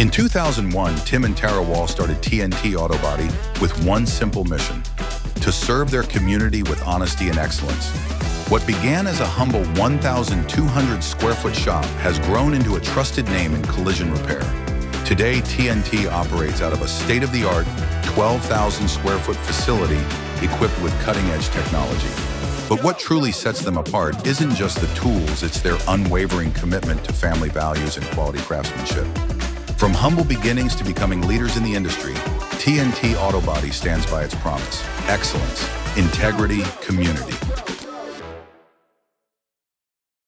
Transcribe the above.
In 2001, Tim and Tara Wall started TNT Auto Body with one simple mission: to serve their community with honesty and excellence. What began as a humble 1,200 square foot shop has grown into a trusted name in collision repair. Today, TNT operates out of a state-of-the-art 12,000 square foot facility equipped with cutting-edge technology. But what truly sets them apart isn't just the tools, it's their unwavering commitment to family values and quality craftsmanship. From humble beginnings to becoming leaders in the industry, TNT Auto Body stands by its promise: excellence, integrity, community.